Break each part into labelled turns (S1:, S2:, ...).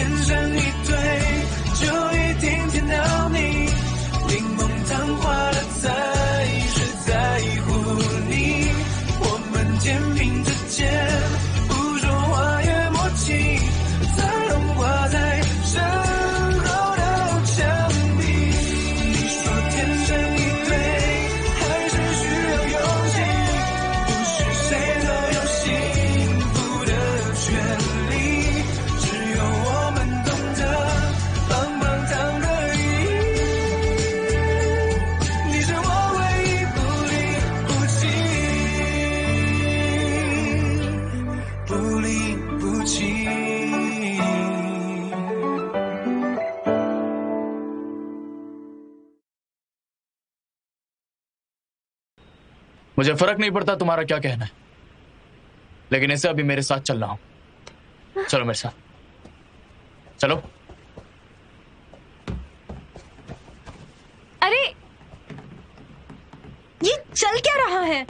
S1: 天生一对，就一定见到你，柠檬糖化了才是在乎你，我们肩并着肩，不说话也默契，才融化在身后的墙壁。你说天生一对，还是需要勇气，不是谁都有幸福的权利，只有我们懂得棒棒糖的意义。你是我唯一不离不弃，不离不弃。
S2: मुझे फर्क नहीं पड़ता तुम्हारा क्या कहना है, लेकिन इसे अभी मेरे साथ चलना हो। चलो मेरे साथ, चलो।
S3: अरे ये चल क्या रहा है?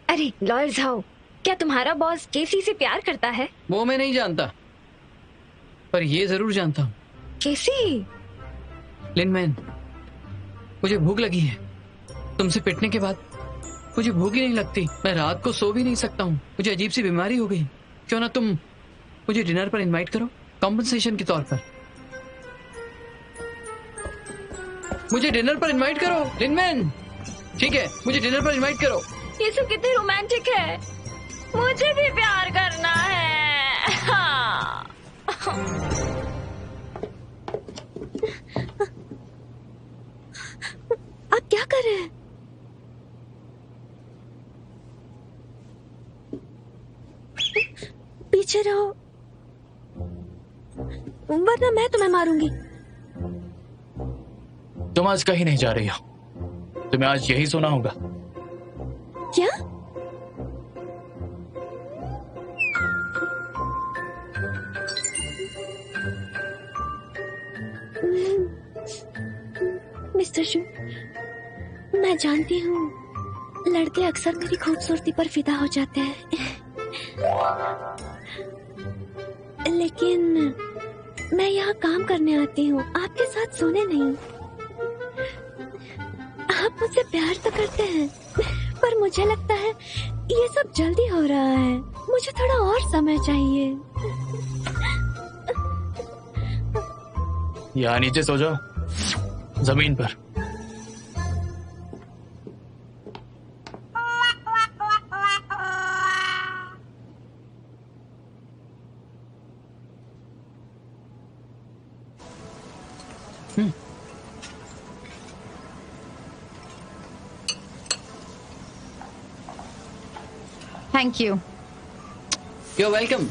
S3: अरे लॉयर साहब, क्या तुम्हारा बॉस केसी से प्यार करता है?
S4: वो मैं नहीं जानता, पर ये जरूर जानता हूँ।
S3: केसी?
S4: लिनमैन, मुझे भूख लगी है। तुमसे पिटने के बाद मुझे भूख ही नहीं लगती। मैं रात को सो भी नहीं सकता हूँ। मुझे अजीब सी बीमारी हो गई। क्यों ना तुम मुझे डिनर पर इनवाइट करो, कॉम्पनसेशन के तौर पर। मुझे डिनर पर इनवाइट करो लिनमैन। ठीक है, मुझे डिनर पर इनवाइट करो।
S3: ये सब कितने रोमांटिक है। मुझे भी प्यार करना है। हाँ। आप क्या कर रहे हैं? पीछे रहो, वरना मैं तुम्हें मारूंगी।
S2: तुम आज कहीं नहीं जा रही हो, तुम्हें आज यही सुना होगा।
S3: क्या? मिस्टर शू, मैं जानती हूँ लड़के अक्सर मेरी खूबसूरती पर फिदा हो जाते हैं, लेकिन मैं यहाँ काम करने आती हूँ, आपके साथ सोने नहीं। आप मुझसे प्यार तो करते हैं, पर मुझे लगता है ये सब जल्दी हो रहा है। मुझे थोड़ा और समय चाहिए।
S2: यहाँ नीचे सो जाओ, जमीन पर।
S5: Thank you.
S4: You are welcome.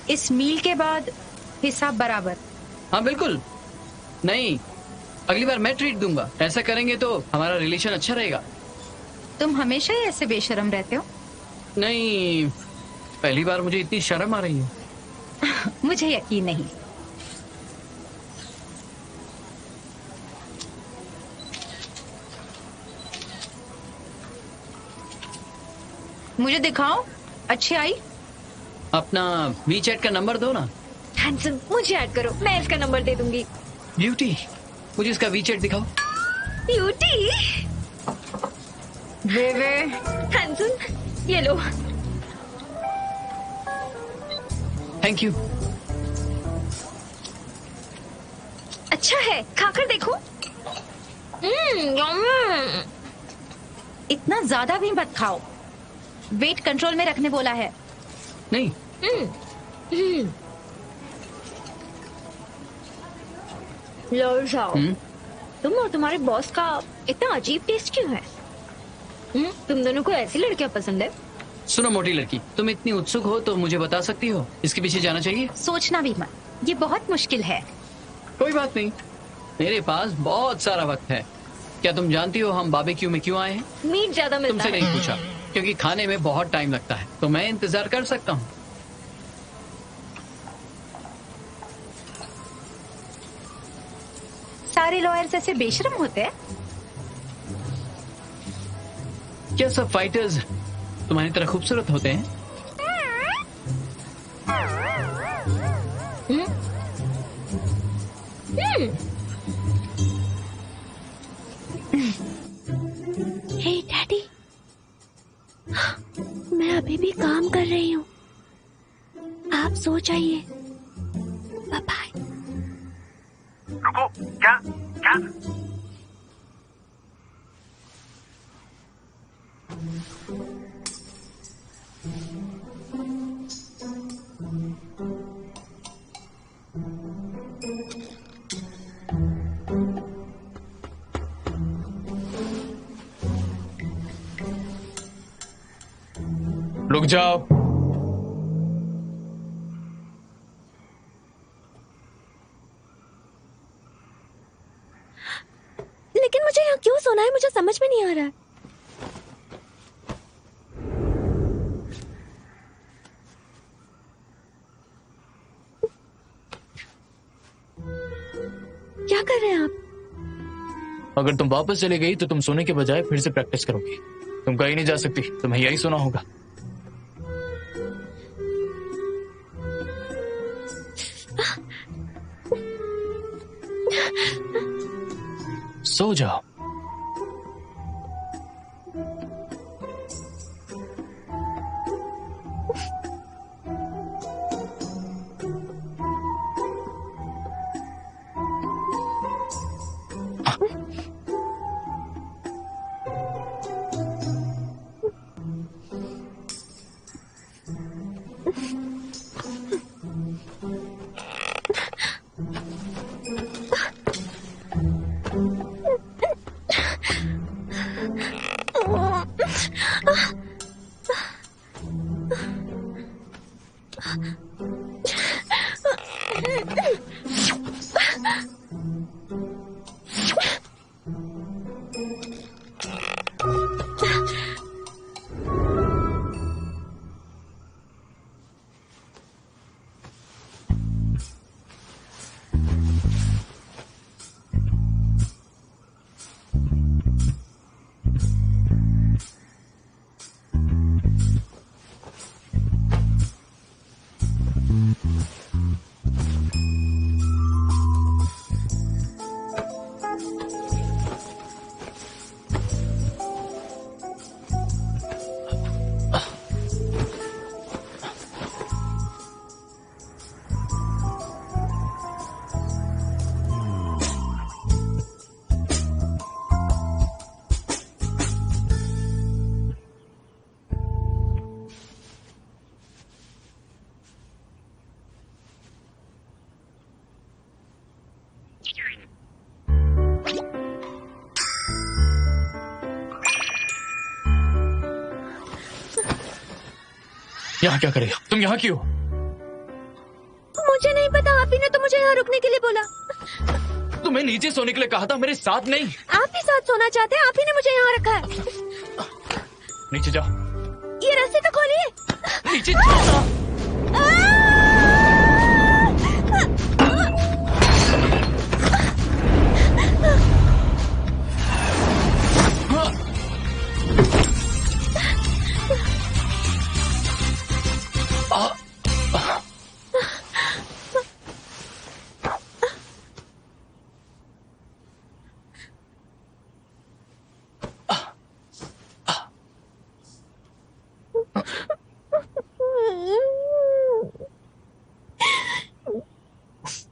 S5: इस मील के बाद हिसाब बराबर।
S4: हाँ बिल्कुल। नहीं, अगली बार मैं ट्रीट दूंगा। ऐसा करेंगे तो हमारा रिलेशन अच्छा रहेगा।
S5: तुम हमेशा ही ऐसे बेशर्म रहते हो।
S4: नहीं, पहली बार मुझे इतनी शर्म आ रही है।
S5: मुझे यकीन नहीं। मुझे दिखाओ, अच्छी आई।
S4: अपना वीचैट का नंबर दो ना।
S3: हैंडसम, मुझे ऐड करो, मैं इसका नंबर दे दूंगी।
S4: ब्यूटी, मुझे इसका वीचैट दिखाओ।
S3: ब्यूटी?
S5: वे
S3: हैंडसम, ये लो।
S4: Thank you.
S3: अच्छा है, खाकर देखो। यम्मी।
S5: इतना ज्यादा भी मत खाओ, वेट कंट्रोल में रखने बोला है।
S4: नहीं।
S3: लॉर्ड साहब, तुम और तुम्हारे बॉस का इतना अजीब टेस्ट क्यों है? तुम दोनों को ऐसी लड़कियां पसंद है?
S4: सुनो मोटी लड़की, तुम इतनी उत्सुक हो तो मुझे बता सकती हो इसके पीछे जाना चाहिए?
S5: सोचना भी मत, ये बहुत मुश्किल है।
S4: कोई बात नहीं, मेरे पास बहुत सारा वक्त है। क्या तुम जानती हो हम बारबेक्यू में क्यों आए हैं?
S3: मीट ज्यादा मिलता
S4: तुमसे
S3: है।
S4: नहीं पूछा, क्योंकि खाने में बहुत टाइम लगता है, तो मैं इंतजार कर सकता हूँ।
S5: सारे लॉयर्स ऐसे बेशर्म होते हैं?
S4: क्या सब फाइटर्स तुम्हारी तरह खूबसूरत होते हैं?
S3: हे डैडी, मैं अभी भी काम कर रही हूँ, आप सो जाइए। Bye bye.
S6: रुको, क्या क्या?
S2: रुक जाओ।
S3: लेकिन मुझे यहाँ क्यों सोना है, मुझे समझ में नहीं आ रहा है। क्या कर रहे हैं आप?
S2: अगर तुम वापस चली गई तो तुम सोने के बजाय फिर से प्रैक्टिस करोगी। तुम कहीं नहीं जा सकती, तुम्हें यही सोना होगा। सो जाओ। यहाँ क्या करेगा? तुम यहाँ क्यों?
S3: मुझे नहीं पता, आप ही ने तो मुझे यहाँ रुकने के लिए बोला।
S2: तुम्हें नीचे सोने के लिए कहा था, मेरे साथ नहीं।
S3: आप ही साथ सोना चाहते हैं, आप ही ने मुझे यहाँ रखा है।
S2: नीचे जाओ।
S3: ये रास्ते तो खोलिए।
S2: नीचे जाओ।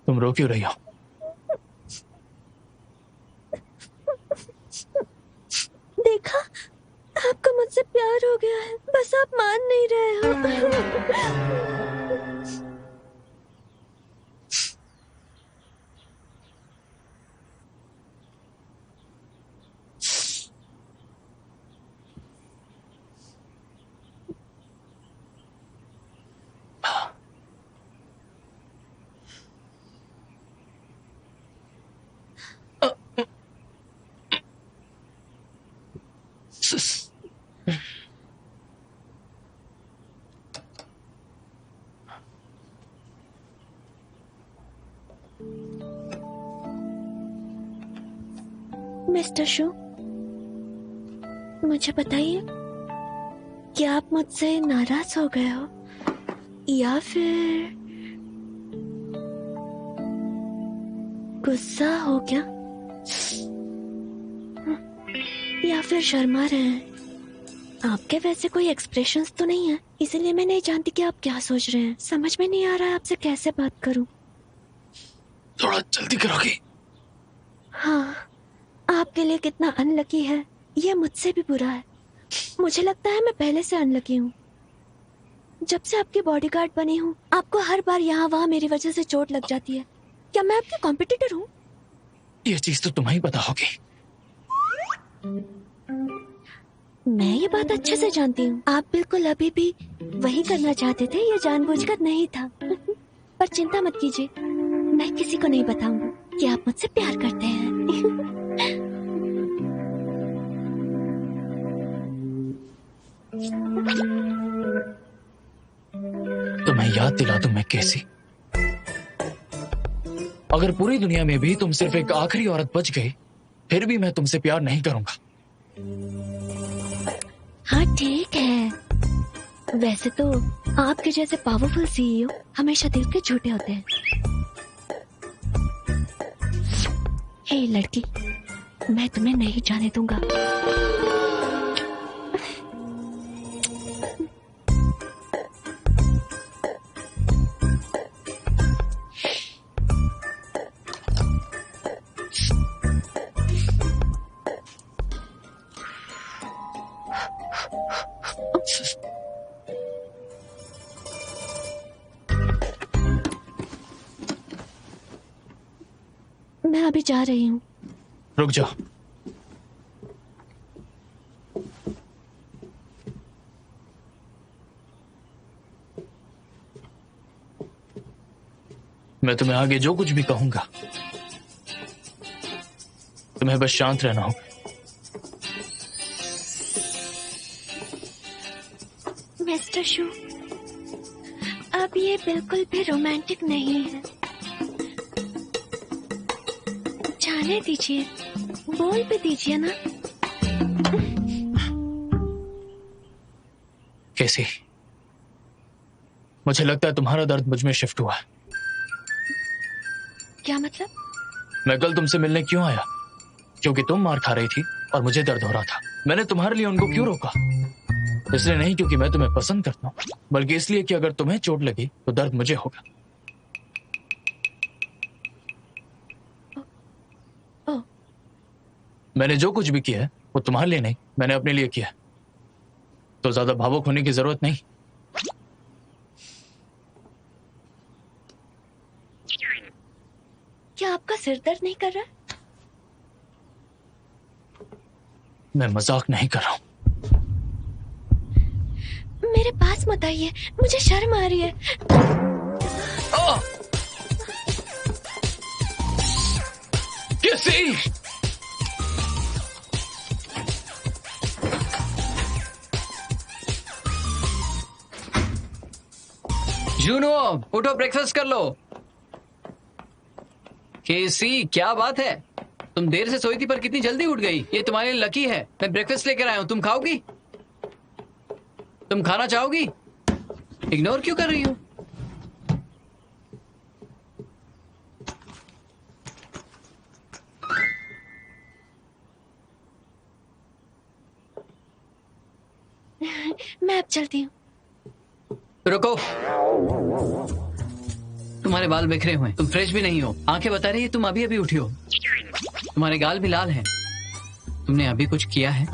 S2: तुम रो क्यों रही हो?
S3: देखा, आपको मुझसे प्यार हो गया है, बस आप मान नहीं रहे हो। मिस्टर शू, मुझे बताइए कि आप मुझसे नाराज हो गए हो या फिर गुस्सा हो क्या, या फिर शर्मा रहे हैं? आपके वैसे कोई एक्सप्रेशंस तो नहीं है, इसीलिए मैं नहीं जानती कि आप क्या सोच रहे हैं। समझ में नहीं आ रहा है आपसे कैसे बात करूं।
S2: थोड़ा जल्दी करोगी?
S3: हाँ, आपके लिए कितना अनलकी है ये मुझसे भी बुरा है। मुझे लगता है मैं पहले से अनलकी हूँ। जब से आपकी बॉडीगार्ड बनी हूँ आपको हर बार यहाँ वहाँ मेरी वजह से चोट लग जाती है। क्या मैं आपकी कॉम्पिटिटर हूँ?
S2: ये चीज तो तुम्हें ही पता होगी।
S3: मैं ये बात अच्छे से जानती हूँ। आप बिल्कुल अभी भी वही करना चाहते थे, ये जानबूझकर नहीं था। पर चिंता मत कीजिए, मैं किसी को नहीं बताऊंगी कि आप मुझसे प्यार करते हैं।
S2: तुम्हें याद दिला दूं मैं कैसी? अगर पूरी दुनिया में भी तुम सिर्फ एक आखिरी औरत बच गई फिर भी मैं तुमसे प्यार नहीं करूंगा।
S3: हाँ ठीक है, वैसे तो आपके जैसे पावरफुल सीईओ हमेशा दिल के झूठे होते हैं। हे लड़की, मैं तुम्हें नहीं जाने दूंगा। मैं अभी जा रही हूँ।
S2: रुक जाओ। मैं तुम्हें आगे जो कुछ भी कहूंगा तुम्हें बस शांत रहना होगा।
S3: मिस्टर शू, अब ये बिल्कुल भी रोमांटिक नहीं है। जाने दीजिए, बोल भी दीजिए ना।
S2: कैसी? मुझे लगता है तुम्हारा दर्द मुझ में शिफ्ट हुआ है।
S3: क्या मतलब?
S2: मैं कल तुमसे मिलने क्यों आया? क्योंकि तुम मार खा रही थी और मुझे दर्द हो रहा था। मैंने तुम्हारे लिए उनको क्यों रोका? इसलिए नहीं क्योंकि मैं तुम्हें पसंद करता हूँ, बल्कि इसलिए कि अगर तुम्हें चोट लगी तो दर्द मुझे होगा। मैंने जो कुछ भी किया है वो तुम्हारे लिए नहीं, मैंने अपने लिए किया है। तो ज्यादा भावुक होने की जरूरत नहीं।
S3: क्या आपका सिर दर्द नहीं कर रहा?
S2: मैं मजाक नहीं कर रहा हूं।
S3: मेरे पास मत आइए, मुझे शर्म आ रही है।
S2: कैसे?
S4: जूनो, उठो, ब्रेकफास्ट कर लो। केसी, क्या बात है? तुम देर से सोई थी पर कितनी जल्दी उठ गई। ये तुम्हारे लिए लकी है। मैं ब्रेकफास्ट लेकर आया हूं, तुम खाओगी? तुम खाना चाहोगी? इग्नोर क्यों कर रही हो?
S3: मैं अब चलती हूँ।
S4: रुको, तुम्हारे बाल बिखरे हुए हैं, तुम फ्रेश भी नहीं हो। आंखें बता रही है तुम अभी अभी उठी हो। तुम्हारे गाल भी लाल हैं। तुमने अभी कुछ किया है?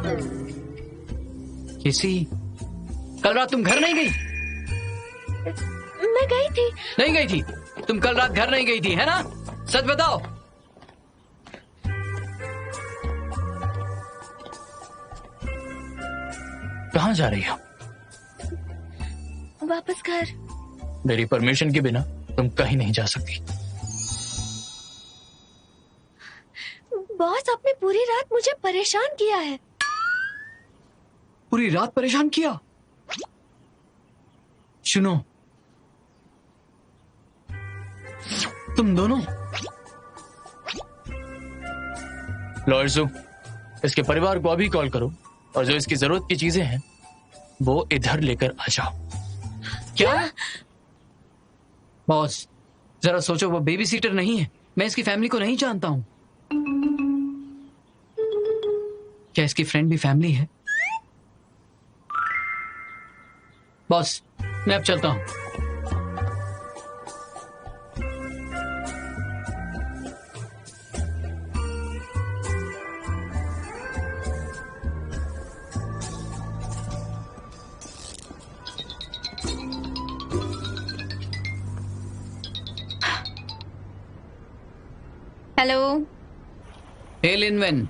S4: किसी कल रात तुम घर नहीं गई?
S3: मैं गई थी।
S4: नहीं गई थी? तुम कल रात घर नहीं गई थी, है ना? सच बताओ।
S2: कहाँ जा रही हो?
S3: वापस घर।
S2: मेरी परमिशन के बिना तुम कहीं नहीं जा सकती।
S3: बॉस, आपने पूरी रात मुझे परेशान किया है।
S4: पूरी रात परेशान किया? सुनो, तुम दोनों।
S2: लॉयर्सू, इसके परिवार को अभी कॉल करो और जो इसकी जरूरत की चीजें हैं वो इधर लेकर आ जाओ।
S4: क्या? बॉस, जरा सोचो, वो बेबी सीटर नहीं है। मैं इसकी फैमिली को नहीं जानता हूं। क्या इसकी फ्रेंड भी फैमिली है? बॉस, मैं अब चलता हूं।
S5: हेलो।
S4: हे लिनवेन,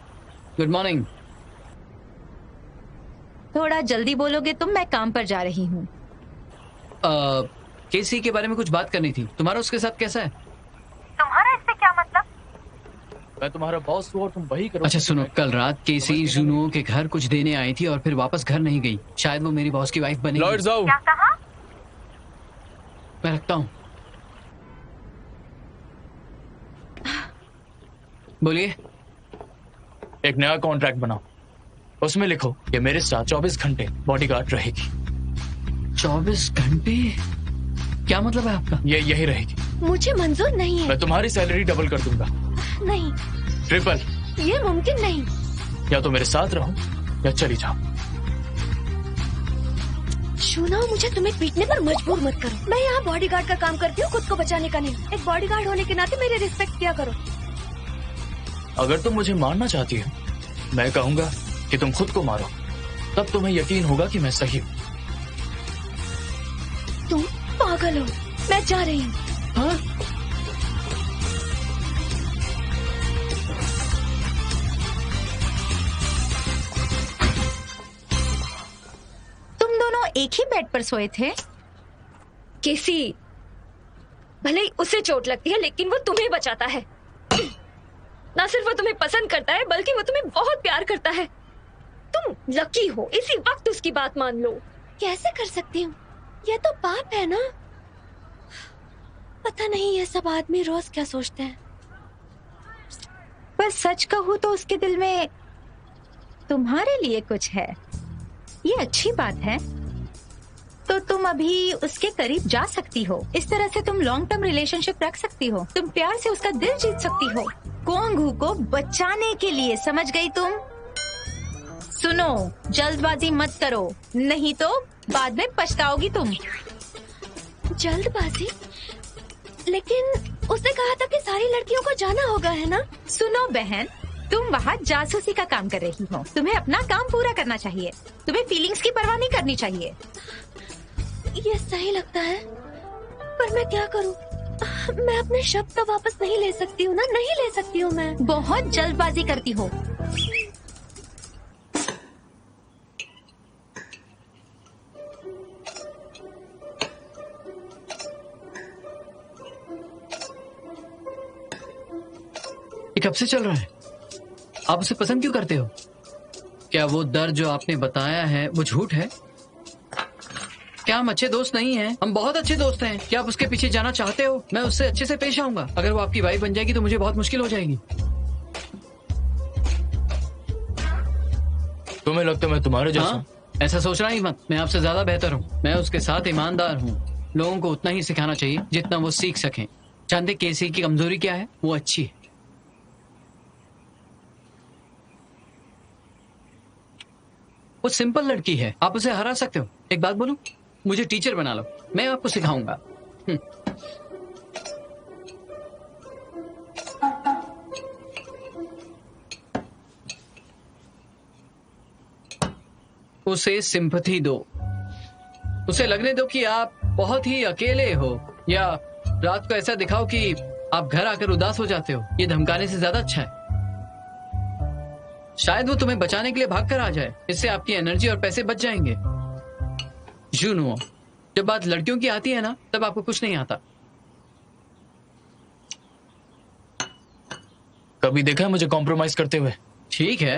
S4: गुड मॉर्निंग।
S5: थोड़ा जल्दी बोलोगे तुम, मैं काम पर जा रही हूँ।
S4: केसी के बारे में कुछ बात करनी थी। तुम्हारा उसके साथ कैसा है?
S6: तुम्हारा इससे क्या मतलब?
S2: मैं तुम्हारा बॉस हूँ और तुम वही करो।
S4: अच्छा सुनो, कल रात केसी जुनुओ के घर कुछ देने आई थी और फिर वापस घर नहीं गई। शायद वो मेरी बॉस की वाइफ बनेगी।
S2: लॉर्ड जाओ।
S6: क्या कहा?
S4: मैं रखता हूँ। बोलिए।
S2: एक नया कॉन्ट्रैक्ट बनाओ, उसमें लिखो कि मेरे साथ 24 घंटे बॉडीगार्ड रहेगी।
S4: 24 घंटे? क्या मतलब है आपका?
S2: ये यही रहेगी।
S3: मुझे मंजूर नहीं है।
S2: मैं तुम्हारी सैलरी डबल कर दूंगा।
S3: नहीं,
S2: ट्रिपल।
S3: ये मुमकिन नहीं।
S2: या तो मेरे साथ रहो या चली जाओ।
S3: सुनो, मुझे तुम्हें पीटने पर मजबूर मत करो। मैं यहाँ बॉडीगार्ड का काम करती हूँ, खुद को बचाने का नहीं। एक बॉडीगार्ड होने के नाते मेरी रिस्पेक्ट किया करो।
S2: अगर तुम मुझे मारना चाहती हो, मैं कहूंगा कि तुम खुद को मारो, तब तुम्हें यकीन होगा कि मैं सही हूँ।
S3: तुम पागल हो। मैं जा रही हूँ।
S4: हाँ?
S5: तुम दोनों एक ही बेड पर सोए थे?
S3: केसी, भले ही उसे चोट लगती है लेकिन वो तुम्हें बचाता है। ना सिर्फ वो तुम्हें पसंद करता है बल्कि वो तुम्हें बहुत प्यार करता है। तुम लकी हो, इसी वक्त उसकी बात मान लो। कैसे कर सकती हूँ? ये तो पाप है ना। पता नहीं ये सब आदमी रोज क्या सोचते हैं।
S5: पर सच कहूँ तो उसके दिल में तुम्हारे लिए कुछ है। ये अच्छी बात है। तो तुम अभी उसके करीब जा सकती हो। इस तरह से तुम लॉन्ग टर्म रिलेशनशिप रख सकती हो। तुम प्यार से उसका दिल जीत सकती हो, कोंगू को बचाने के लिए। समझ गई तुम? सुनो, जल्दबाजी मत करो, नहीं तो बाद में पछताओगी तुम।
S3: जल्दबाजी? लेकिन उसने कहा था कि सारी लड़कियों को जाना होगा, है ना?
S5: सुनो बहन, तुम वहाँ जासूसी का काम कर रही हो। तुम्हें अपना काम पूरा करना चाहिए। तुम्हें फीलिंग्स की परवाह नहीं करनी चाहिए।
S3: ये सही लगता है, पर मैं क्या करूं? मैं अपने शब्द तो वापस नहीं ले सकती हूँ ना। नहीं ले सकती हूँ मैं।
S5: बहुत जल्दबाजी करती हो।
S4: ये कब से चल रहा है? आप उसे पसंद क्यों करते हो? क्या वो दर्द जो आपने बताया है वो झूठ है? क्या हम अच्छे दोस्त नहीं हैं? हम बहुत अच्छे दोस्त हैं। क्या आप उसके पीछे जाना चाहते हो? मैं उससे अच्छे से पेश आऊंगा। अगर वो आपकी वाइफ बन जाएगी तो मुझे बहुत मुश्किल हो जाएगी।
S2: तुम्हें लगता है मैं तुम्हारे जैसा?
S4: हाँ? ऐसा सोचना ही मत। मैं आपसे ज्यादा बेहतर हूँ। मैं उसके साथ ईमानदार हूँ। लोगों को उतना ही सिखाना चाहिए जितना वो सीख सकें। जानते केसी की कमजोरी क्या है? वो अच्छी है। वो सिंपल लड़की है, आप उसे हरा सकते हो। एक बात बोलूं, मुझे टीचर बना लो, मैं आपको सिखाऊंगा। उसे सिंपैथी दो। उसे लगने दो कि आप बहुत ही अकेले हो, या रात को ऐसा दिखाओ कि आप घर आकर उदास हो जाते हो। ये धमकाने से ज्यादा अच्छा है। शायद वो तुम्हें बचाने के लिए भाग कर आ जाए। इससे आपकी एनर्जी और पैसे बच जाएंगे। जुनुओ, जब बात लड़कियों की आती है ना, तब आपको कुछ नहीं आता।
S2: कभी देखा है मुझे कॉम्प्रोमाइज करते हुए?
S4: ठीक है,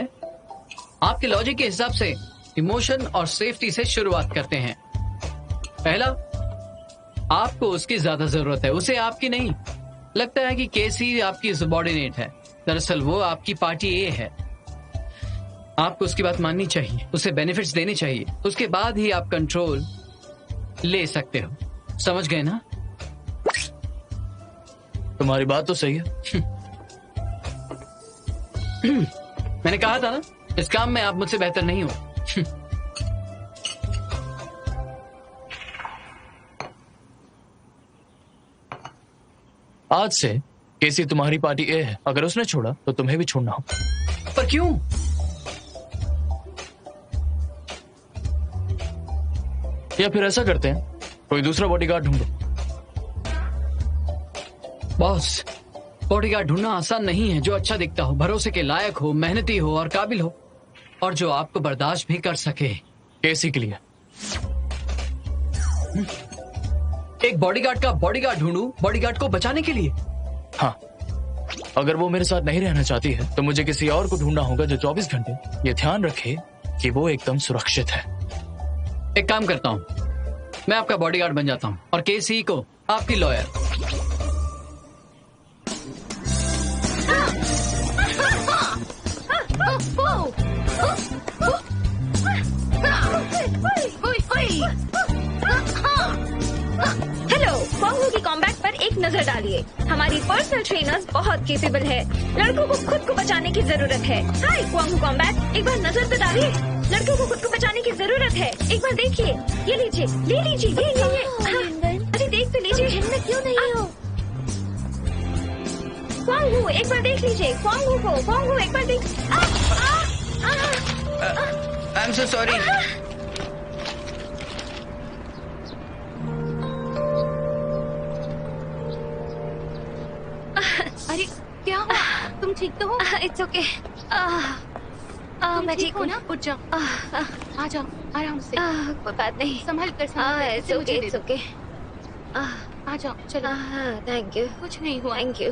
S4: आपके लॉजिक के हिसाब से इमोशन और सेफ्टी से शुरुआत करते हैं। पहला, आपको उसकी ज्यादा जरूरत है, उसे आपकी नहीं। लगता है कि केसी आपकी सबॉर्डिनेट है, दरअसल वो आपकी पार्टी ए है। आपको उसकी बात माननी चाहिए, उसे बेनिफिट्स देने चाहिए, उसके बाद ही आप कंट्रोल ले सकते हो। समझ गए ना?
S2: तुम्हारी बात तो सही है।
S4: मैंने कहा था ना, इस काम में आप मुझसे बेहतर नहीं हो।
S2: आज से केसी तुम्हारी पार्टी ए है, अगर उसने छोड़ा तो तुम्हें भी छोड़ना हो।
S4: पर क्यों?
S2: या फिर ऐसा करते हैं, कोई दूसरा बॉडीगार्ड ढूंढो।
S4: बॉस, बॉडीगार्ड ढूंढना आसान नहीं है जो अच्छा दिखता हो, भरोसे के लायक हो, मेहनती हो और काबिल हो, और जो आपको बर्दाश्त भी कर सके।
S2: केसी के लिए
S4: एक बॉडीगार्ड का बॉडीगार्ड ढूंढूं, बॉडीगार्ड को बचाने के लिए?
S2: हाँ, अगर वो मेरे साथ नहीं रहना चाहती है तो मुझे किसी और को ढूंढना होगा जो 24 घंटे ये ध्यान रखे कि वो एकदम सुरक्षित है।
S4: एक काम करता हूँ, मैं आपका बॉडीगार्ड बन जाता हूँ और केसी को आपकी लॉयर।
S3: हेलो, क्वांग की कॉम्बैट पर एक नजर डालिए। हमारी पर्सनल ट्रेनर्स बहुत केपेबल है। लड़कों को खुद को बचाने की जरूरत है। हाय क्वांग कॉम्बैट, एक बार नजर तो डालिए। लड़कों को खुद को बचाने की जरूरत है, एक बार देखिए। ये लीजिए, ले लीजिए, ये। अरे देख तो लीजिए, हिम्मत क्यों नहीं हो? क्वांग, एक बार देख लीजिए क्वांग को। क्वांग, एक बार देख।
S4: I am so sorry.
S6: अरे क्या हुआ? तुम ठीक तो हो?
S3: It's okay. मैं ठीक हूँ ना।
S6: उठ जाओ, आ जाओ आराम से।
S3: कोई बात नहीं,
S6: संभल कर
S3: इट्स ओके, इट्स ओके।
S6: आ जाओ, चलो।
S3: Thank you.
S6: कुछ नहीं हुआ।
S3: Thank you.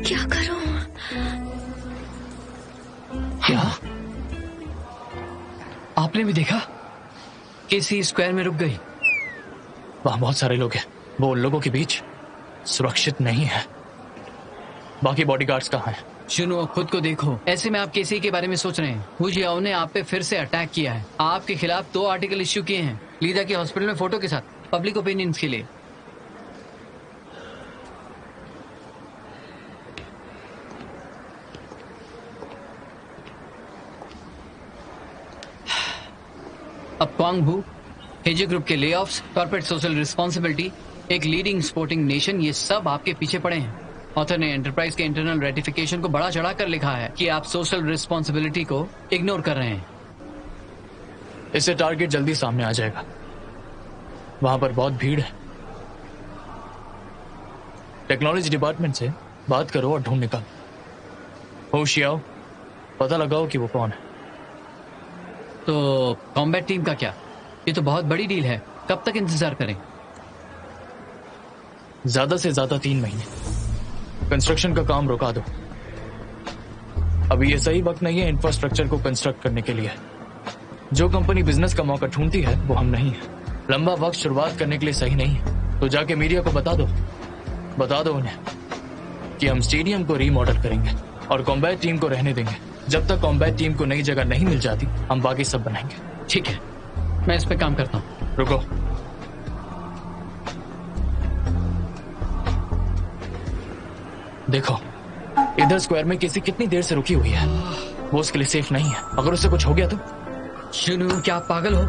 S3: क्या करूं?
S4: क्या आपने भी देखा? केसी स्क्वायर में रुक गई।
S2: वहां बहुत सारे लोग हैं, वो उन लोगों के बीच सुरक्षित नहीं है। बाकी बॉडीगार्ड्स कहाँ हैं?
S4: सुनो, खुद को देखो। ऐसे में आप केसी के बारे में सोच रहे हैं। हु जियाओ ने आप पे फिर से अटैक किया है। आपके खिलाफ 2 आर्टिकल इश्यू किए हैं, लीदा के हॉस्पिटल में फोटो के साथ, पब्लिक ओपिनियंस के लिए। अब क्वांग हू, हेजे ग्रुप के लेऑफ्स, कॉर्पोरेट सोशल रिस्पॉन्सिबिलिटी, एक लीडिंग स्पोर्टिंग नेशन, ये सब आपके पीछे पड़े हैं। ऑथर ने एंटरप्राइज के इंटरनल रेटिफिकेशन को बड़ा चढ़ा कर लिखा है कि आप सोशल रिस्पॉन्सिबिलिटी को इग्नोर कर रहे हैं।
S2: इससे टारगेट जल्दी सामने आ जाएगा। वहां पर बहुत भीड़ है। टेक्नोलॉजी डिपार्टमेंट से बात करो और ढूंढ निकालो। होशियाओ, पता लगाओ कि वो कौन है।
S4: तो कॉम्बैट टीम का क्या? ये तो बहुत बड़ी डील है, कब तक इंतजार करें?
S2: ज्यादा से ज्यादा 3 महीने। कंस्ट्रक्शन का काम रुका दो। अभी ये सही वक्त नहीं है इंफ्रास्ट्रक्चर को कंस्ट्रक्ट करने के लिए। जो कंपनी बिजनेस का मौका ढूंढती है वो हम नहीं है। लंबा वक्त शुरुआत करने के लिए सही नहीं है। तो जाके मीडिया को बता दो उन्हें कि हम स्टेडियम को रीमॉडल करेंगे और कॉम्बैट टीम को रहने देंगे। जब तक कॉम्बैट टीम को नई जगह नहीं मिल जाती हम बाकी सब बनाएंगे।
S4: ठीक है, मैं इस पे काम करता हूँ।
S2: रुको, देखो इधर स्क्वायर में केसी कितनी देर से रुकी हुई है। वो उसके लिए सेफ नहीं है। अगर उससे कुछ हो गया तो?
S4: शुनू, क्या आप पागल हो?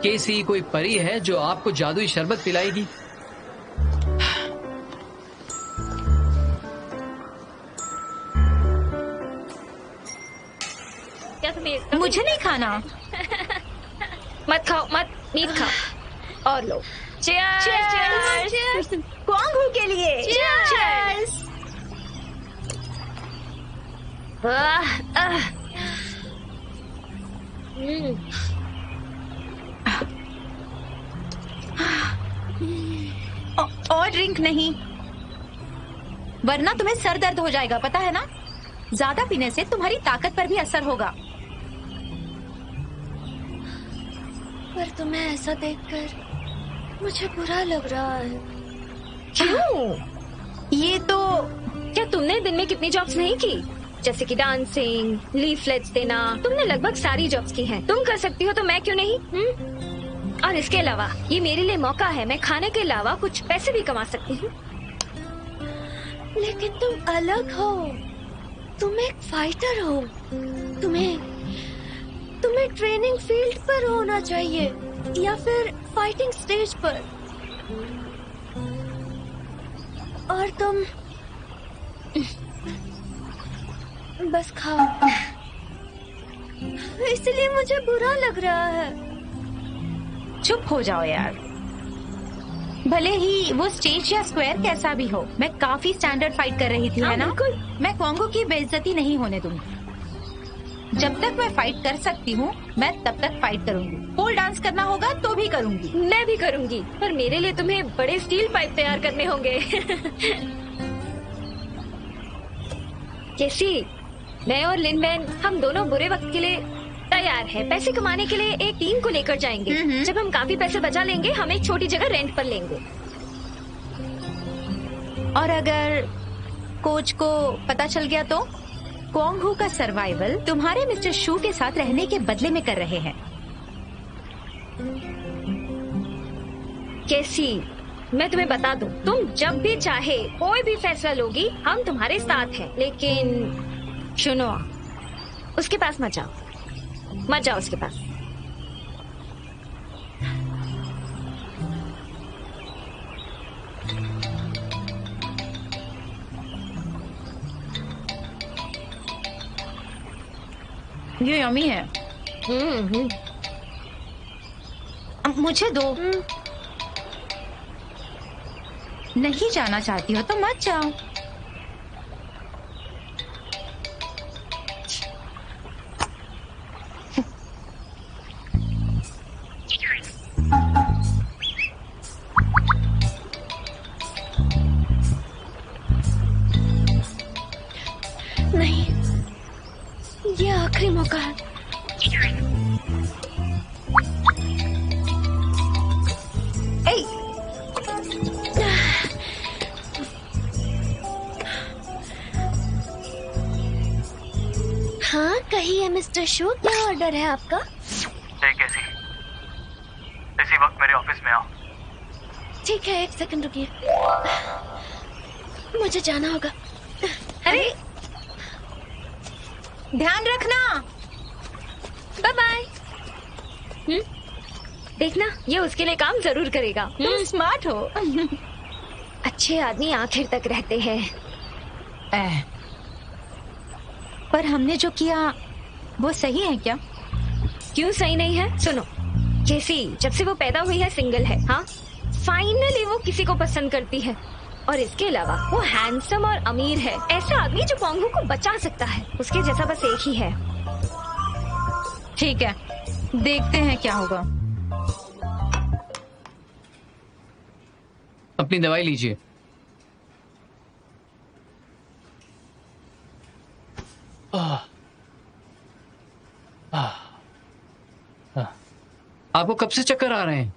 S4: केसी कोई परी है जो आपको जादुई शरबत पिलाएगी?
S6: क्या तुम्हें
S5: मुझे नहीं खाना।
S6: मत खाओ, मत मीट खाओ। और लो।
S5: Cheers! क्वांग के लिए।
S6: Cheers!
S5: और ड्रिंक नहीं, वरना तुम्हें सर दर्द हो जाएगा, पता है ना? ज्यादा पीने से तुम्हारी ताकत पर भी असर होगा।
S3: पर तुम्हें ऐसा देखकर मुझे बुरा लग रहा है।
S6: क्यों?
S5: ये तो
S6: क्या तुमने दिन में कितनी जॉब्स नहीं की? जैसे कि डांसिंग, लीफलेट्स देना, तुमने लगभग सारी जॉब्स की हैं। तुम कर सकती हो तो मैं क्यों नहीं? और इसके अलावा ये मेरे लिए मौका है, मैं खाने के अलावा कुछ पैसे भी कमा सकती हूँ।
S3: लेकिन तुम अलग हो, तुम एक फाइटर हो। तुम्हें ट्रेनिंग फील्ड पर होना चाहिए या फिर फाइटिंग स्टेज पर। और तुम बस खाओ, इसलिए मुझे बुरा लग रहा है।
S5: चुप हो जाओ यार। भले ही वो स्टेज या स्क्वायर कैसा भी हो, मैं काफी स्टैंडर्ड फाइट कर रही थी, है ना? मैं क्वांगो की बेइज्जती नहीं होने दूंगी। जब तक मैं फाइट कर सकती हूँ मैं तब तक फाइट करूंगी। पोल डांस करना होगा तो भी करूंगी।
S6: मैं भी करूंगी, पर मेरे लिए तुम्हें बड़े स्टील पाइप तैयार करने होंगे। केसी, मैं और लिनमैन हम दोनों बुरे वक्त के लिए तैयार है। पैसे कमाने के लिए एक टीम को लेकर जाएंगे। जब हम काफी पैसे बचा लेंगे हम एक छोटी जगह रेंट पर लेंगे।
S5: और अगर कोच को पता चल गया तो? क्वांग हो का सर्वाइवल तुम्हारे मिस्टर शू के साथ रहने के बदले में कर रहे हैं।
S6: केसी, मैं तुम्हें बता दूं, तुम जब भी चाहे कोई भी फैसला लोगी हम तुम्हारे साथ हैं। लेकिन सुनो, उसके पास मत जाओ उसके पास।
S5: ये यम्मी है। मुझे दो। नहीं जाना चाहती हो तो मत जाओ।
S3: नहीं, ये आखिरी मौका है।
S5: ए!
S3: हाँ कहिए मिस्टर शू, क्या ऑर्डर है आपका?
S2: कैसी इसी वक्त मेरे ऑफिस में आओ।
S3: ठीक है, 1 सेकंड रुकिए, मुझे जाना होगा।
S6: अरे
S5: ध्यान रखना।
S6: Bye bye. देखना, ये उसके लिए काम जरूर करेगा।
S5: तुम स्मार्ट हो।
S6: अच्छे आदमी आखिर तक रहते हैं।
S5: पर हमने जो किया वो सही है क्या?
S6: क्यों सही नहीं है? सुनो केसी, जब से वो पैदा हुई है सिंगल है। हाँ, फाइनली वो किसी को पसंद करती है। और इसके अलावा वो हैंडसम और अमीर है। ऐसा आदमी जो क्वांग हो को बचा सकता है, उसके जैसा बस एक ही है।
S5: ठीक है, देखते हैं क्या होगा।
S4: अपनी दवाई लीजिए। आपको कब से चक्कर आ रहे हैं?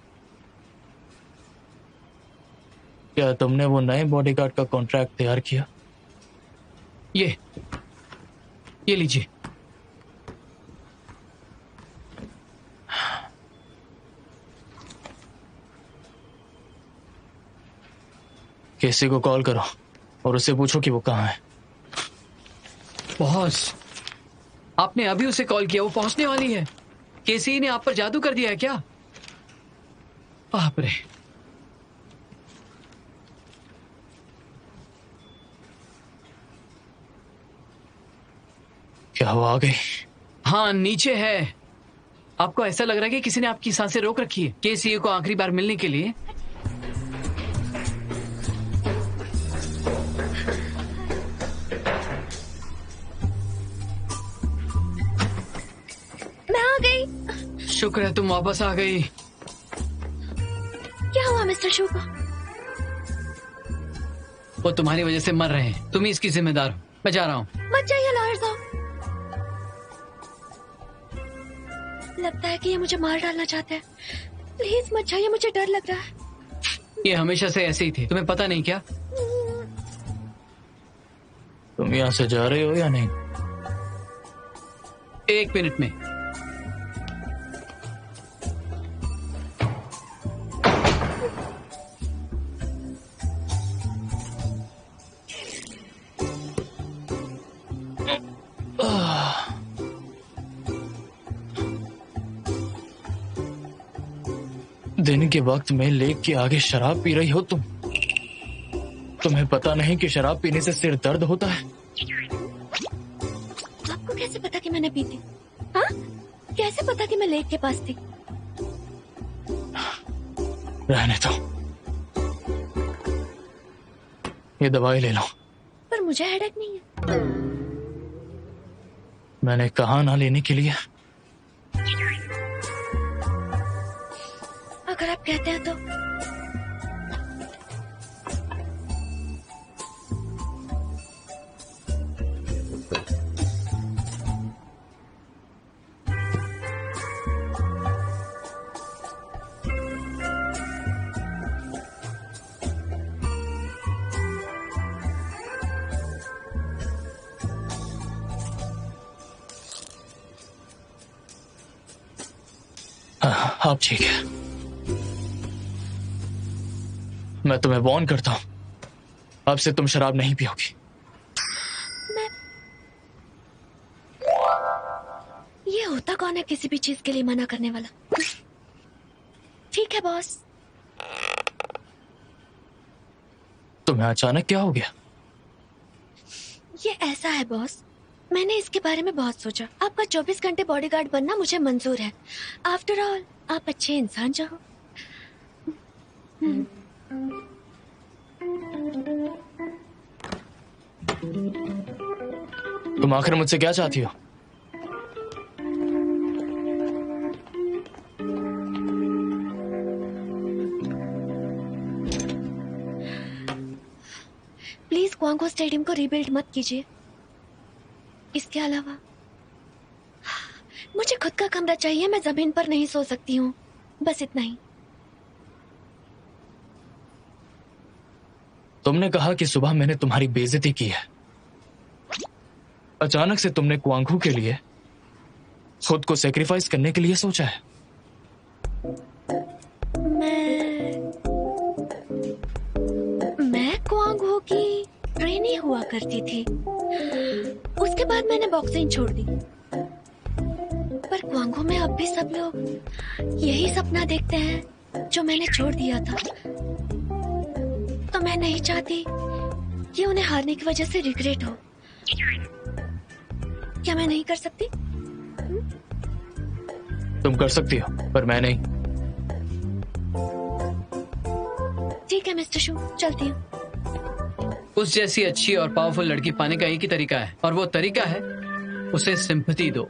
S2: क्या तुमने वो नए बॉडीगार्ड का कॉन्ट्रैक्ट तैयार किया?
S4: ये लीजिए।
S2: केसी को कॉल करो और उससे पूछो कि वो कहाँ है।
S4: बॉस, आपने अभी उसे कॉल किया, वो पहुंचने वाली है। केसी ने आप पर जादू कर दिया है क्या? बाप रे।
S2: क्या वो आ गई?
S4: हाँ, नीचे है। आपको ऐसा लग रहा है कि किसी ने आपकी सांसें रोक रखी है केसी को आखिरी बार मिलने के लिए।
S3: मैं आ गई।
S4: शुक्र है तुम वापस आ गई।
S3: क्या हुआ मिस्टर शू को?
S4: वो तुम्हारी वजह से मर रहे हैं, तुम ही इसकी जिम्मेदार हो। मैं जा रहा हूँ।
S3: मत जाइए लॉयर साहब। लगता है कि ये मुझे मार डालना चाहते हैं। प्लीज मत जाइए, मुझे डर लग रहा है।
S4: ये हमेशा से ऐसे ही थे, तुम्हें पता नहीं क्या?
S2: तुम यहाँ से जा रहे हो या नहीं?
S4: 1 मिनट में।
S2: दिन के वक्त में लेक के आगे शराब पी रही हो तुम। तुम्हें पता नहीं कि शराब पीने से सिर दर्द होता है?
S3: आपको कैसे पता कि मैंने पी थी? हाँ? कैसे पता कि मैं लेक के पास थी?
S2: रहने दो, ये दवाई ले लो।
S3: पर मुझे हेडेक नहीं है।
S2: मैंने कहा ना लेने के लिए।
S3: अगर आप कहते हैं तो।
S2: हाँ, आप ठीक है। मैं तुम्हें वार्न करता हूं, अब से तुम शराब नहीं पियोगी।
S3: ये होता कौन है किसी भी चीज के लिए मना करने वाला? ठीक है बॉस।
S2: तुम्हें अचानक क्या हो गया?
S3: ये ऐसा है बॉस, मैंने इसके बारे में बहुत सोचा। आपका 24 घंटे बॉडीगार्ड बनना मुझे मंजूर है। आफ्टर ऑल आप अच्छे इंसान जो हो।
S2: तुम आखिर मुझसे क्या चाहती हो?
S3: प्लीज क्वांगो स्टेडियम को रीबिल्ड मत कीजिए। इसके अलावा मुझे खुद का कमरा चाहिए। मैं जमीन पर नहीं सो सकती हूँ, बस इतना ही।
S2: तुमने कहा कि सुबह मैंने तुम्हारी बेइज्जती की है। अचानक से तुमने क्वांगो के लिए खुद को सेक्रीफाइस करने के लिए सोचा है।
S3: मैं क्वांगो की ट्रेनी हुआ करती थी। उसके बाद मैंने बॉक्सिंग छोड़ दी। पर क्वांगो में अब भी सब लोग यही सपना देखते हैं जो मैंने छोड़ दिया था। तो मैं नहीं चाहती कि उन्हें हारने की वजह से रिग्रेट हो। क्या मैं नहीं कर सकती?
S2: तुम कर सकती हो, पर मैं नहीं।
S3: ठीक है मिस्टर शू, चलती हूँ।
S4: उस जैसी अच्छी और पावरफुल लड़की पाने का एक ही तरीका है, और वो तरीका है उसे सिंपैथी दो।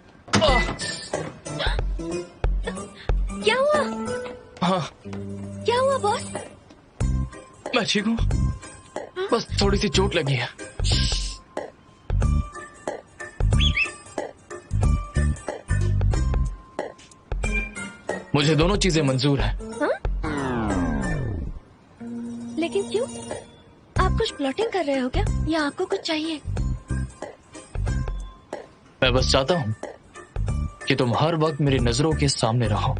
S3: क्या हुआ?
S2: हाँ,
S3: क्या हुआ बॉस?
S2: मैं ठीक हूँ, बस थोड़ी सी चोट लगी है। मुझे दोनों चीजें मंजूर हैं।
S3: लेकिन क्यों? आप कुछ प्लॉटिंग कर रहे हो क्या, या आपको कुछ चाहिए?
S2: मैं बस चाहता हूँ कि तुम हर वक्त मेरी नजरों के सामने रहो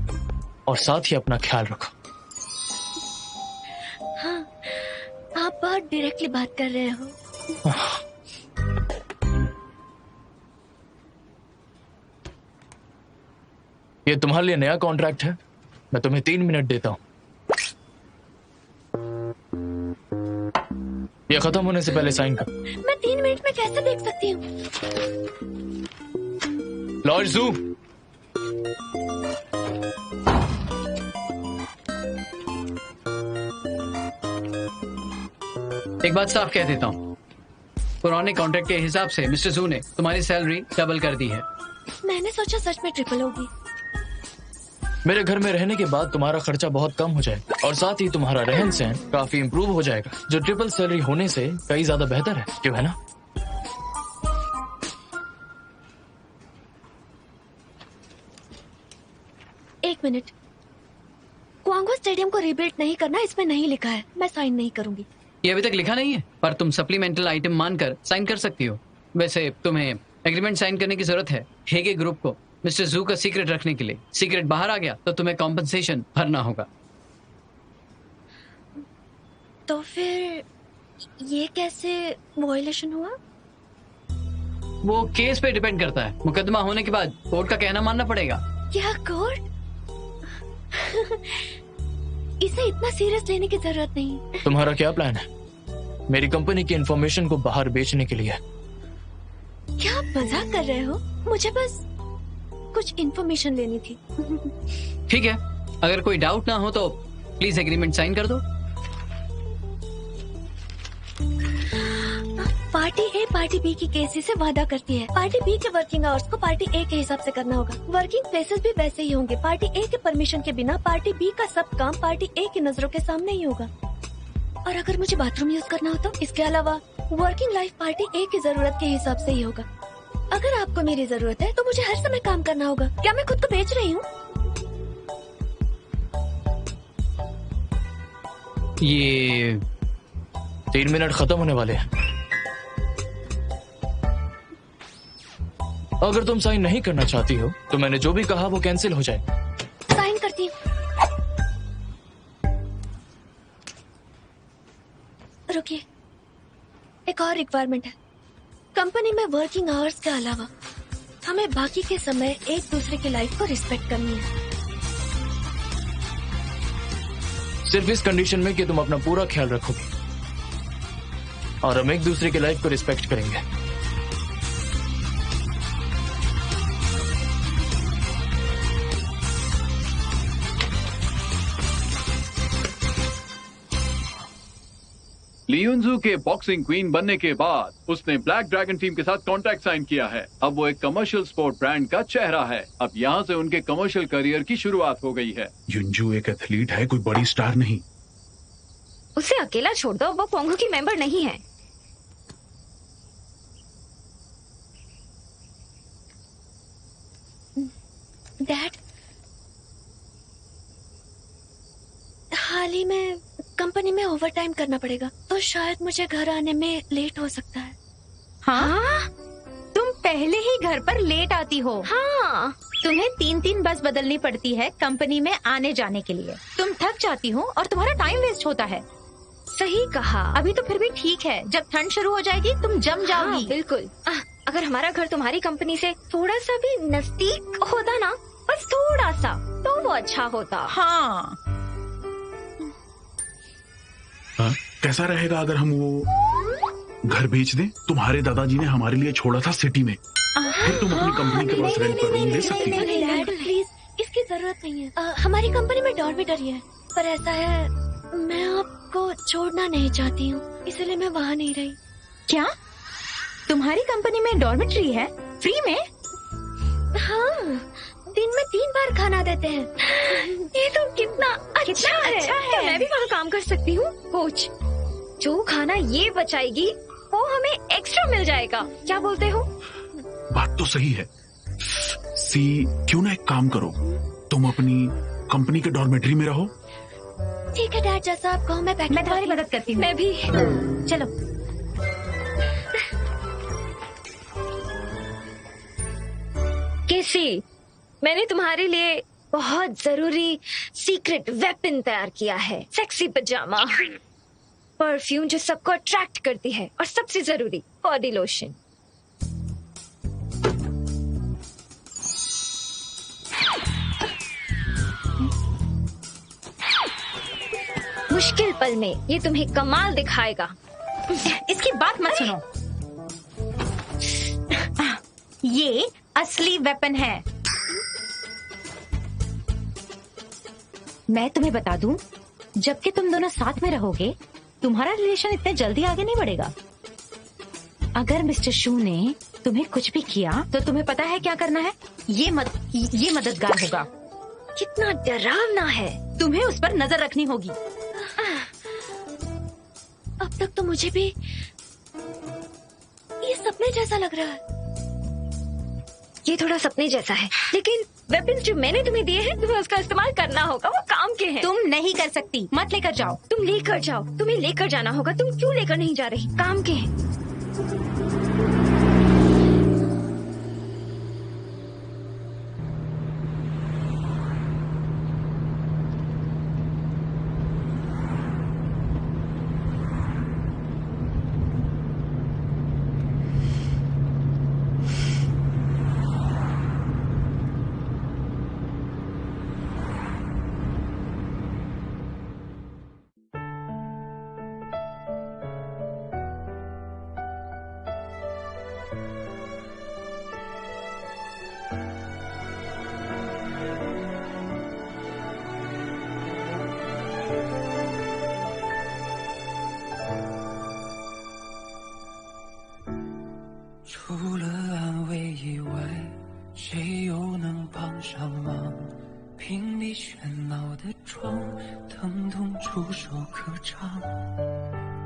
S2: और साथ ही अपना ख्याल रखो।
S3: हाँ, आप बहुत डायरेक्टली बात कर रहे हो।
S2: ये तुम्हारे लिए नया कॉन्ट्रैक्ट है। मैं तुम्हें 3 मिनट देता हूँ। ये खत्म होने से पहले साइन कर।
S3: मैं 3 मिनट में कैसे देख सकती हूँ?
S2: लॉर्ड जू,
S4: एक बात साफ कह देता हूँ, पुराने कॉन्ट्रैक्ट के हिसाब से मिस्टर जू ने तुम्हारी सैलरी डबल कर दी है।
S3: मैंने सोचा सच में ट्रिपल होगी।
S2: मेरे घर में रहने के बाद तुम्हारा खर्चा बहुत कम हो जाएगा और साथ ही तुम्हारा रहन सहन काफी इम्प्रूव हो जाएगा, जो ट्रिपल सैलरी होने से कई ज्यादा बेहतर है, क्यों है ना?
S3: एक मिनट, क्वांगो स्टेडियम को रीबिल्ड नहीं करना इसमें नहीं लिखा है। मैं साइन नहीं करूंगी।
S4: ये अभी तक लिखा नहीं है, पर तुम सप्लीमेंटल आइटम मानकर साइन कर सकती हो। वैसे तुम्हें एग्रीमेंट साइन करने की जरूरत है हेगे ग्रुप को मिस्टर जू का सीक्रेट रखने के लिए। सीक्रेट बाहर आ गया तो तुम्हें कॉम्पनसेशन भरना होगा।
S3: तो फिर ये कैसे वॉयलेशन हुआ?
S4: वो केस पे डिपेंड करता है। मुकदमा होने के बाद कोर्ट का कहना मानना पड़ेगा।
S3: क्या कोर्ट? इसे इतना सीरियस लेने की जरूरत नहीं।
S2: तुम्हारा क्या प्लान है मेरी कंपनी की इंफॉर्मेशन को बाहर बेचने के लिए?
S3: क्या आप मजाक कर रहे हो? मुझे बस कुछ इंफॉर्मेशन लेनी थी।
S4: ठीक है, अगर कोई डाउट ना हो तो प्लीज एग्रीमेंट साइन कर दो।
S3: पार्टी ए पार्टी बी की केसी से वादा करती है। पार्टी बी के वर्किंग आवर्स को पार्टी ए के हिसाब से करना होगा। वर्किंग प्लेसेस भी वैसे ही होंगे। पार्टी ए के परमिशन के बिना पार्टी बी का सब काम पार्टी ए की नजरों के सामने ही होगा। और अगर मुझे बाथरूम यूज करना हो तो इसके अलावा वर्किंग लाइफ पार्टी ए की जरूरत के हिसाब से ही होगा। अगर आपको मेरी जरूरत है तो मुझे हर समय काम करना होगा। क्या मैं खुद को बेच रही हूँ?
S2: ये 3 मिनट खत्म होने वाले हैं। अगर तुम साइन नहीं करना चाहती हो तो मैंने जो भी कहा वो कैंसिल हो जाए।
S3: साइन करती हूँ। रुकिए, एक और रिक्वायरमेंट है। कंपनी में वर्किंग आवर्स के अलावा हमें बाकी के समय एक दूसरे की लाइफ को रिस्पेक्ट करनी है।
S2: सिर्फ इस कंडीशन में कि तुम अपना पूरा ख्याल रखोगे और हम एक दूसरे की लाइफ को रिस्पेक्ट करेंगे।
S7: लियोनजू के बॉक्सिंग क्वीन बनने के बाद उसने ब्लैक ड्रैगन टीम के साथ कॉन्ट्रैक्ट साइन किया है। अब वो एक कमर्शियल स्पोर्ट ब्रांड का चेहरा है। अब यहाँ से उनके कमर्शियल करियर की शुरुआत हो गई है।
S8: युनजू एक एथलीट है, कोई बड़ी स्टार नहीं।
S6: उसे अकेला छोड़ दो, वो क्वांगो की मेंबर नहीं है।
S3: डैड, हाल ही में कंपनी में ओवरटाइम करना पड़ेगा, तो शायद मुझे घर आने में लेट हो सकता है।
S5: हाँ? तुम पहले ही घर पर लेट आती हो।
S6: हाँ,
S5: तुम्हें 3-3 बस बदलनी पड़ती है कंपनी में आने जाने के लिए। तुम थक जाती हो और तुम्हारा टाइम वेस्ट होता है।
S6: सही कहा।
S5: अभी तो फिर भी ठीक है, जब ठंड शुरू हो जाएगी तुम जम जाओगी।
S6: हाँ, बिल्कुल। अगर हमारा घर तुम्हारी कंपनी से थोड़ा सा भी नजदीक होता ना, बस थोड़ा सा, तो वो अच्छा होता।
S5: हाँ,
S8: कैसा रहेगा अगर हम वो घर बेच दें? तुम्हारे दादाजी ने हमारे लिए छोड़ा था सिटी में, फिर तुम अपनी कंपनी के पास रेंट पर रूम ले सकती हो।
S3: डैड प्लीज, इसकी जरूरत नहीं है। हमारी कंपनी में डॉर्मिटरी है, पर ऐसा है मैं आपको छोड़ना नहीं चाहती हूँ, इसलिए मैं वहाँ नहीं रही।
S5: क्या तुम्हारी कंपनी में डॉर्मेट्री है फ्री में?
S3: हाँ, दिन में 3 बार खाना देते हैं।
S6: ये तो कितना अच्छा है। क्या मैं भी वहाँ काम कर सकती हूँ? कोच, जो खाना ये बचाएगी वो हमें एक्स्ट्रा मिल जाएगा। क्या बोलते हो?
S8: बात तो सही है। सी, क्यों ना एक काम करो, तुम अपनी कंपनी के डॉर्मेट्री में रहो।
S3: ठीक है डैड, जैसा आप कहो। मैं
S5: तुम्हारी मदद करती हूँ।
S6: मैं भी।
S5: चलो।
S6: केसी, मैंने तुम्हारे लिए बहुत जरूरी सीक्रेट वेपन तैयार किया है। सेक्सी पजामा, परफ्यूम जो सबको अट्रैक्ट करती है, और सबसे जरूरी बॉडी लोशन। मुश्किल पल में ये तुम्हें कमाल दिखाएगा।
S5: इसकी बात मत सुनो। ये असली वेपन है। मैं तुम्हें बता दूं, जबकि तुम दोनों साथ में रहोगे, तुम्हारा रिलेशन इतने जल्दी आगे नहीं बढ़ेगा। अगर मिस्टर शू ने तुम्हें कुछ भी किया तो तुम्हें पता है क्या करना है। ये मददगार होगा।
S6: कितना डरावना है।
S5: तुम्हें उस पर नजर रखनी होगी।
S3: अब तक तो मुझे भी ये सपने जैसा लग रहा है।
S6: ये थोड़ा सपने जैसा है, लेकिन वेपन्स जो मैंने तुम्हें दिए हैं, तुम्हें उसका इस्तेमाल करना होगा। वो काम के हैं।
S5: तुम नहीं कर सकती। मत लेकर जाओ।
S6: तुम लेकर जाओ। तुम्हें लेकर जाना होगा। तुम क्यों लेकर नहीं जा रही? काम के हैं।
S1: 除了安慰以外，谁又能帮上忙？屏蔽喧闹的窗，疼痛触手可长。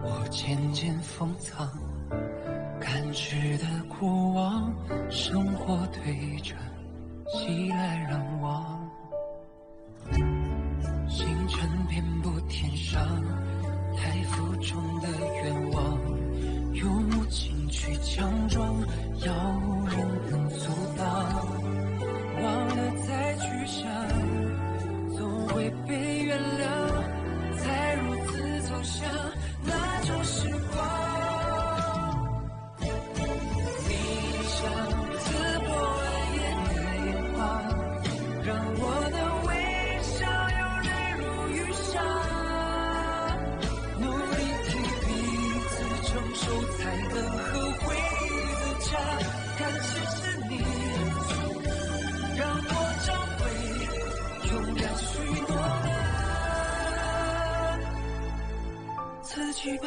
S1: 我渐渐封藏，感知的过往，生活对着袭来让望。星辰遍布天上，太浮重的愿望。有母亲去强壮，要无人能阻挡。忘了再去想，总会被原谅，才如此走向那种时光。你像刺破暗夜的烟花，让我的微笑又坠入雨下。努力替彼此承受才能和回忆的家，感谢是你让我找回勇敢许诺的自己吧。